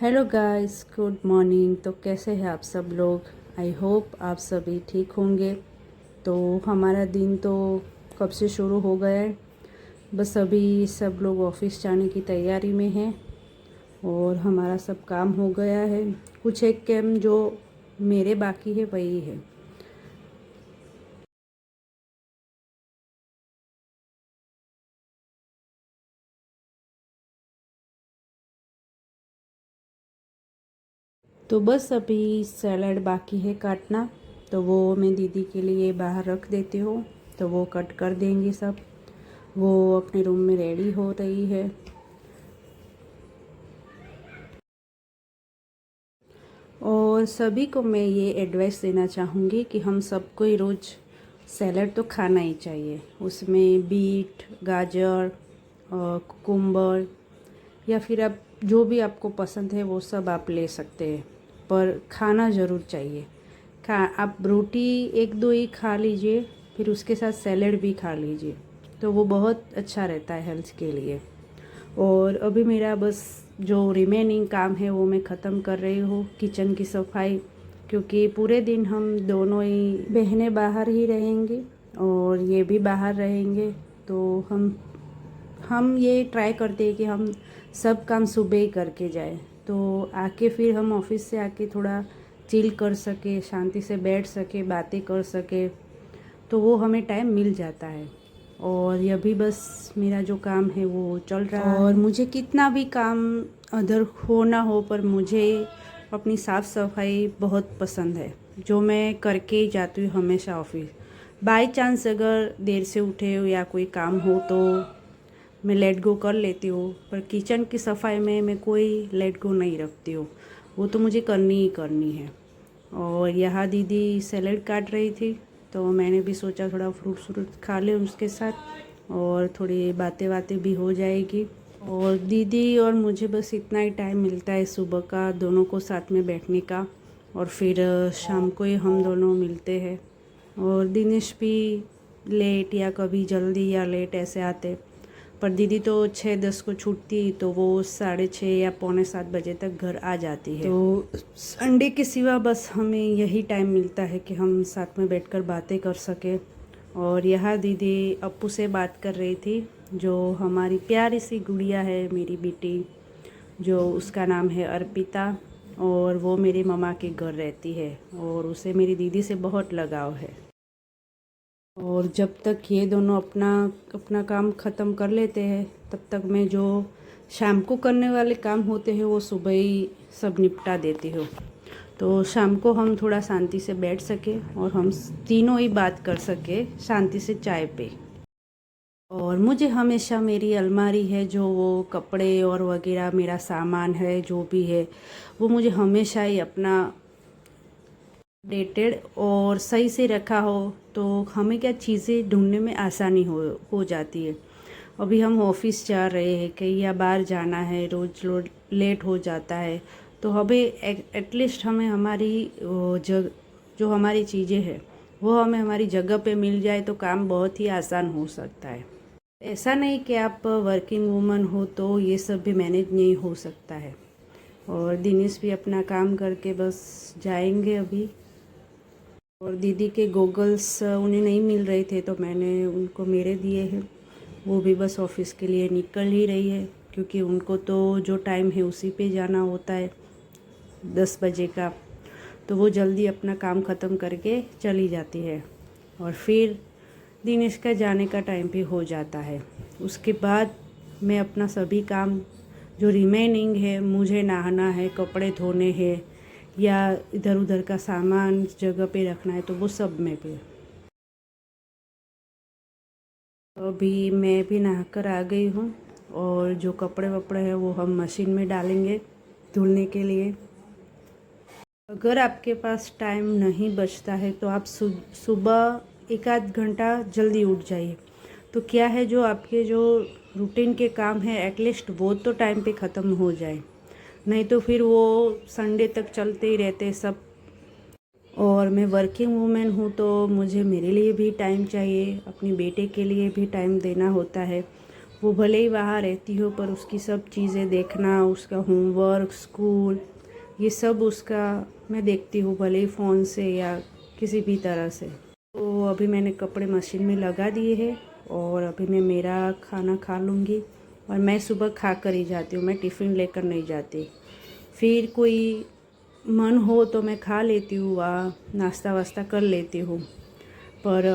Hello guys, good morning. तो कैसे हैं आप सब लोग? आई होप आप सभी ठीक होंगे। तो हमारा दिन तो कब से शुरू हो गया है। बस अभी सब लोग ऑफिस जाने की तैयारी में हैं और हमारा सब काम हो गया है। कुछ एक काम जो मेरे बाकी है वही है। तो बस अभी सैलड बाकी है काटना, तो वो मैं दीदी के लिए बाहर रख देती हूँ, तो वो कट कर देंगी सब। वो अपने रूम में रेडी हो रही है। और सभी को मैं ये एडवाइस देना चाहूँगी कि हम सबको ही रोज़ सैलड तो खाना ही चाहिए। उसमें बीट, गाजर, कुकुम्बर या फिर आप जो भी आपको पसंद है वो सब आप ले सकते हैं, पर खाना ज़रूर चाहिए। आप रोटी एक दो ही खा लीजिए, फिर उसके साथ सैलड भी खा लीजिए, तो वो बहुत अच्छा रहता है हेल्थ के लिए। और अभी मेरा बस जो रिमेनिंग काम है वो मैं ख़त्म कर रही हूँ, किचन की सफाई, क्योंकि पूरे दिन हम दोनों ही बहनें बाहर ही रहेंगी और ये भी बाहर रहेंगे। तो हम ये ट्राई करते हैं कि हम सब काम सुबह ही करके जाए, तो आके फिर हम ऑफिस से आके थोड़ा चिल कर सके, शांति से बैठ सके, बातें कर सके, तो वो हमें टाइम मिल जाता है। और यह भी बस मेरा जो काम है वो चल रहा है। और मुझे कितना भी काम अदर हो ना हो, पर मुझे अपनी साफ़ सफाई बहुत पसंद है, जो मैं करके ही जाती हूँ हमेशा ऑफिस। बाय चांस अगर देर से उठे हो या कोई काम हो तो मैं लेट गो कर लेती हूँ, पर किचन की सफाई में मैं कोई लेट गो नहीं रखती हूँ, वो तो मुझे करनी ही करनी है। और यहाँ दीदी सैलेड काट रही थी, तो मैंने भी सोचा थोड़ा फ्रूट खा ले उसके साथ, और थोड़ी बातें बातें भी हो जाएगी। और दीदी और मुझे बस इतना ही टाइम मिलता है सुबह का, दोनों को साथ में बैठने का, और फिर शाम को ही हम दोनों मिलते हैं। और दिनेश भी लेट या कभी जल्दी या लेट ऐसे आते, पर दीदी तो 6:10 को छूटती, तो वो 6:30 या पौने 7 बजे तक घर आ जाती है। तो संडे के सिवा बस हमें यही टाइम मिलता है कि हम साथ में बैठकर बातें कर सकें। और यहाँ दीदी अप्पू से बात कर रही थी, जो हमारी प्यारी सी गुड़िया है, मेरी बेटी, जो उसका नाम है अर्पिता, और वो मेरी मम्मा के घर रहती है और उसे मेरी दीदी से बहुत लगाव है। और जब तक ये दोनों अपना अपना काम ख़त्म कर लेते हैं, तब तक मैं जो शाम को करने वाले काम होते हैं वो सुबह ही सब निपटा देती हूँ, तो शाम को हम थोड़ा शांति से बैठ सके और हम तीनों ही बात कर सके शांति से चाय पे। और मुझे हमेशा मेरी अलमारी है, जो वो कपड़े और वगैरह मेरा सामान है जो भी है, वो मुझे हमेशा ही अपना अपडेटेड और सही से रखा हो, तो हमें क्या चीज़ें ढूंढने में आसानी हो जाती है। अभी हम ऑफिस जा रहे हैं कहीं या बाहर जाना है, रोज लेट हो जाता है, तो हमें एटलीस्ट हमें हमारी जो हमारी चीज़ें हैं वो हमें हमारी जगह पे मिल जाए, तो काम बहुत ही आसान हो सकता है। ऐसा नहीं कि आप वर्किंग वूमन हो तो ये सब भी मैनेज नहीं हो सकता है। और दिनेश भी अपना काम करके बस जाएंगे अभी। और दीदी के गोगल्स उन्हें नहीं मिल रहे थे, तो मैंने उनको मेरे दिए हैं। वो भी बस ऑफिस के लिए निकल ही रही है, क्योंकि उनको तो जो टाइम है उसी पे जाना होता है, 10 बजे का। तो वो जल्दी अपना काम ख़त्म करके चली जाती है, और फिर दिनेश का जाने का टाइम भी हो जाता है। उसके बाद मैं अपना सभी काम जो रिमेनिंग है, मुझे नहाना है, कपड़े धोने हैं, या इधर उधर का सामान जगह पे रखना है, तो वो सब में भी। अभी मैं भी नहाकर आ गई हूँ, और जो कपड़े वपड़े हैं वो हम मशीन में डालेंगे धुलने के लिए। अगर आपके पास टाइम नहीं बचता है तो आप सुबह एक आध घंटा जल्दी उठ जाइए, तो क्या है जो आपके जो रूटीन के काम है एटलीस्ट वो तो टाइम पे ख़त्म हो जाए, नहीं तो फिर वो संडे तक चलते ही रहते सब। और मैं वर्किंग वूमेन हूँ, तो मुझे मेरे लिए भी टाइम चाहिए, अपनी बेटे के लिए भी टाइम देना होता है, वो भले ही वहाँ रहती हो पर उसकी सब चीज़ें देखना, उसका होमवर्क, स्कूल, ये सब उसका मैं देखती हूँ, भले ही फ़ोन से या किसी भी तरह से। तो अभी मैंने कपड़े मशीन में लगा दिए हैं और अभी मैं मेरा खाना खा लूँगी। और मैं सुबह खा कर ही जाती हूँ, मैं टिफ़िन लेकर नहीं जाती। फिर कोई मन हो तो मैं खा लेती हूँ, वहाँ नाश्ता वास्ता कर लेती हूँ, पर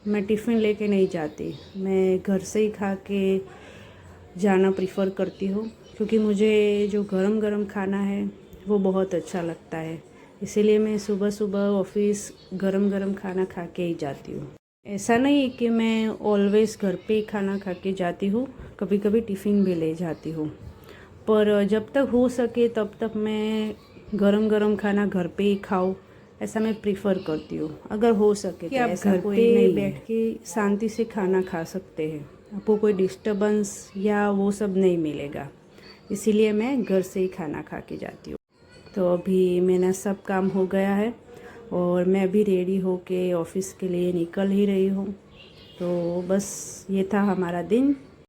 मैं टिफ़िन लेके नहीं जाती। मैं घर से ही खा के जाना प्रेफर करती हूँ, क्योंकि मुझे जो गरम गरम खाना है वो बहुत अच्छा लगता है। इसीलिए मैं सुबह सुबह ऑफिस गरम गरम खाना खा के ही जाती हूँ। ऐसा नहीं कि मैं ऑलवेज़ घर पे ही खाना खा के जाती हूँ, कभी कभी टिफ़िन भी ले जाती हूँ, पर जब तक हो सके तब तक मैं गरम गरम खाना घर पे ही खाऊँ, ऐसा मैं प्रीफर करती हूँ। अगर हो सके कि आप घर पे बैठ के शांति से खाना खा सकते हैं, आपको कोई डिस्टर्बेंस या वो सब नहीं मिलेगा, इसीलिए मैं घर से ही खाना खा के जाती हूँ। तो अभी मेरा सब काम हो गया है और मैं अभी रेडी होके ऑफिस के लिए निकल ही रही हूँ। तो बस ये था हमारा दिन।